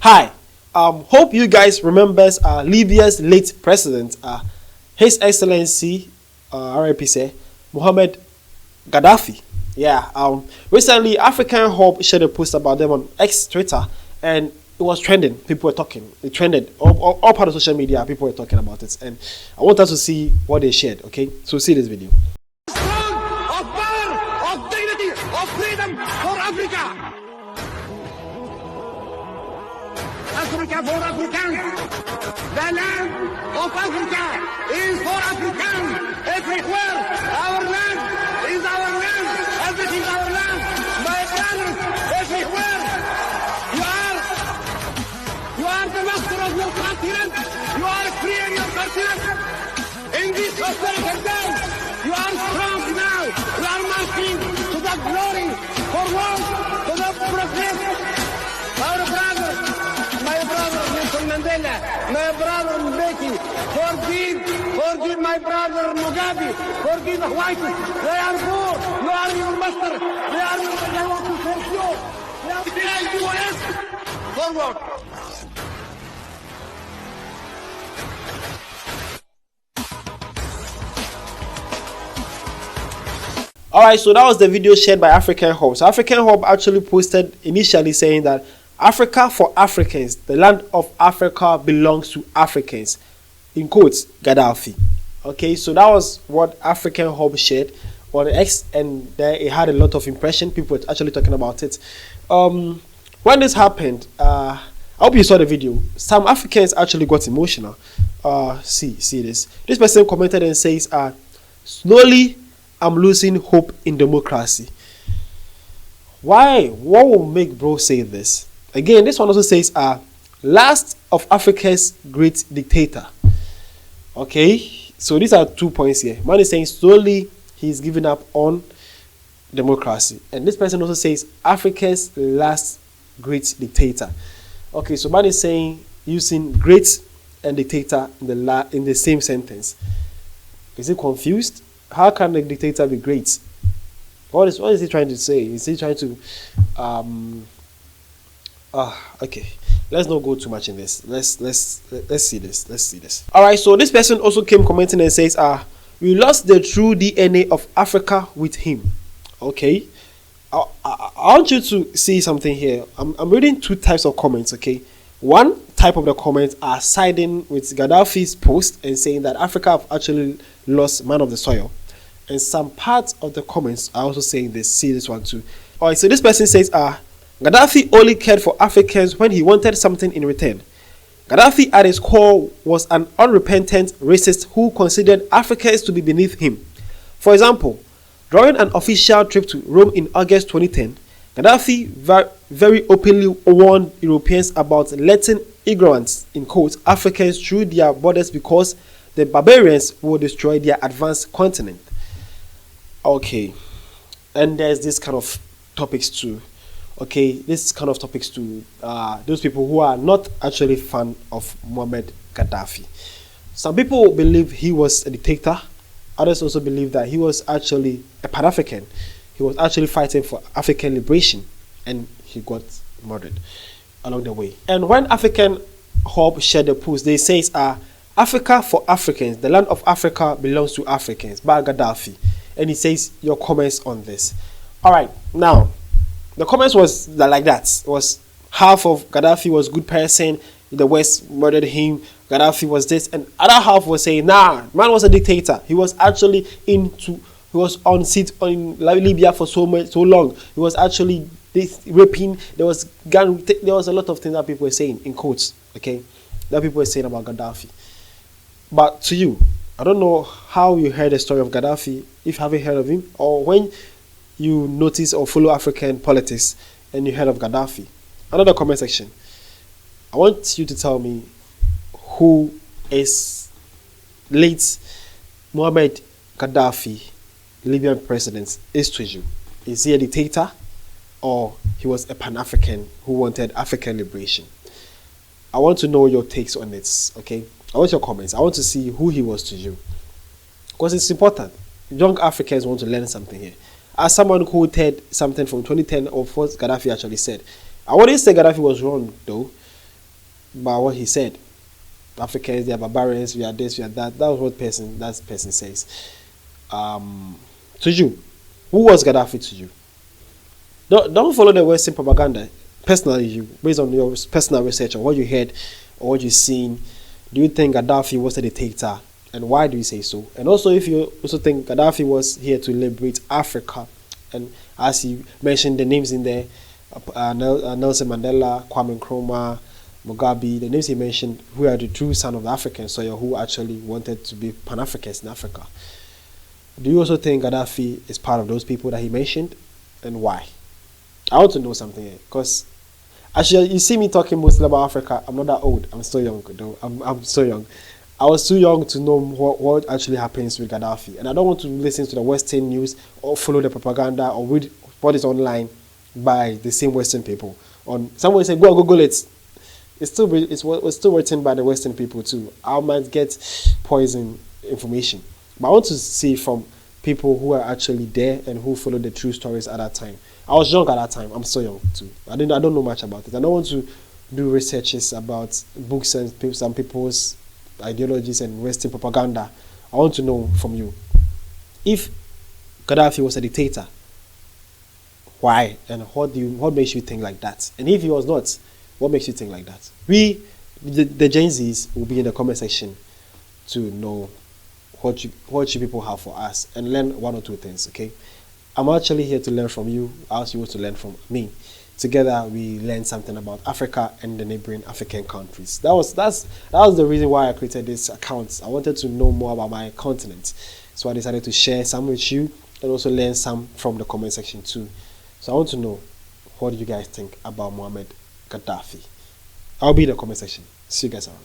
Hi, hope you guys remembers Libya's late president, His Excellency, RIP say, Mohammed Gaddafi. Yeah, recently African Hub shared a post about them on X Twitter, and it was trending. People were talking. It trended. All part of social media, people were talking about it, and I want us to see what they shared. Okay, so see this video. Of power, of dignity, of freedom for Africa. Africa for Africans. The land of Africa is for Africans everywhere. Our land is our land. Everything is our land. My brothers everywhere. You are the master of your continent. You are free in your continent. In this historical day, you are strong now. You are marching to the glory, forward to the progress. Our brother, my brother Nelson Mandela, my brother Mbeki, forgive my brother Mugabe, forgive the whites. They are poor. You are your master. They want to force you. They are behind you. Forward. Alright, so that was the video shared by African Hub. So African Hub actually posted initially saying that Africa for Africans, the land of Africa belongs to Africans, in quotes, Gaddafi. Okay, so that was what African Hub shared on X, and it had a lot of impression. People were actually talking about it. When this happened, I hope you saw the video. Some Africans actually got emotional. See this. This person commented and says, slowly I'm losing hope in democracy. Why? What will make bro say this? Again, this one also says, last of Africa's great dictator. Okay, so these are 2 points here. Man is saying slowly he's giving up on democracy. And this person also says Africa's last great dictator. Okay, so man is saying using great and dictator in the same sentence. Is he confused? How can a dictator be great? What is he trying to say? Is he trying to okay. Let's not go too much in this. Let's see this. Alright, so this person also came commenting and says, we lost the true DNA of Africa with him. Okay. I want you to see something here. I'm reading two types of comments, okay? One type of the comments are siding with Gaddafi's post and saying that Africa have actually lost man of the soil. And some parts of the comments are also saying this. See this one too. Alright, so this person says, Gaddafi only cared for Africans when he wanted something in return. Gaddafi at his core was an unrepentant racist who considered Africans to be beneath him. For example, during an official trip to Rome in August 2010, Gaddafi very openly warned Europeans about letting ignorant, in quotes, Africans through their borders because the barbarians will destroy their advanced continent. Okay, and there's this kind of topics too. Okay, this kind of topics to those people who are not actually fan of Muhammad Gaddafi. Some people believe he was a dictator. Others also believe that he was actually a Pan-African. He was actually fighting for African liberation, and he got murdered along the way. And when African Hub shared the post, they say, Africa for Africans, the land of Africa belongs to Africans, by Gaddafi. And he says your comments on this. Alright, now the comments was like that. It was half of Gaddafi was good person, the West murdered him, Gaddafi was this, and other half was saying, nah, man was a dictator. He was actually he was on seat in Libya for so long. He was actually raping, there was a lot of things that people were saying, in quotes, okay, that people were saying about Gaddafi. But to you, I don't know how you heard the story of Gaddafi, if you haven't heard of him, or when you notice or follow African politics and you heard of Gaddafi. Another comment section. I want you to tell me who is late Muhammad Gaddafi, Libyan president, is to you. Is he a dictator or he was a Pan-African who wanted African liberation? I want to know your takes on this, okay? I want your comments. I want to see who he was to you. Because it's important. Young Africans want to learn something here. As someone who heard something from 2010 of what Gaddafi actually said, I wouldn't say Gaddafi was wrong, though. by what he said. Africans, they are barbarians, we are this, we are that. That was what that person says. To you, who was Gaddafi to you? Don't follow the Western propaganda. Personally, you, based on your personal research or what you heard or what you've seen, do you think Gaddafi was a dictator, and why do you say so? And also, if you also think Gaddafi was here to liberate Africa, and as you mentioned the names in there, Nelson Mandela, Kwame Nkrumah, Mugabe, the names he mentioned, who are the true son of the African soil, who actually wanted to be Pan-Africans in Africa. Do you also think Gaddafi is part of those people that he mentioned, and why? I want to know something here, because actually, you see me talking mostly about Africa. I'm not that old. I'm still young, though. I'm so young. I was too young to know what actually happens with Gaddafi, and I don't want to listen to the Western news or follow the propaganda or read what is online by the same Western people. On someone say, go and Google it. It's still written by the Western people too. I might get poison information, but I want to see from people who are actually there and who follow the true stories at that time. I was young at that time. I'm so young too. I don't know much about it. I don't want to do researches about books and some people's ideologies and Western propaganda. I want to know from you, if Gaddafi was a dictator, why, and what makes you think like that? And if he was not, what makes you think like that? We, the Gen Zs, will be in the comment section to know what you people have for us and learn one or two things. Okay, I'm actually here to learn from you, as you want to learn from me. Together we learn something about Africa and the neighboring African countries. That was the reason why I created this account. I wanted to know more about my continent, so I decided to share some with you and also learn some from the comment section too. So I want to know, what do you guys think about Muammar Gaddafi? I'll be in the comment section. See you guys around.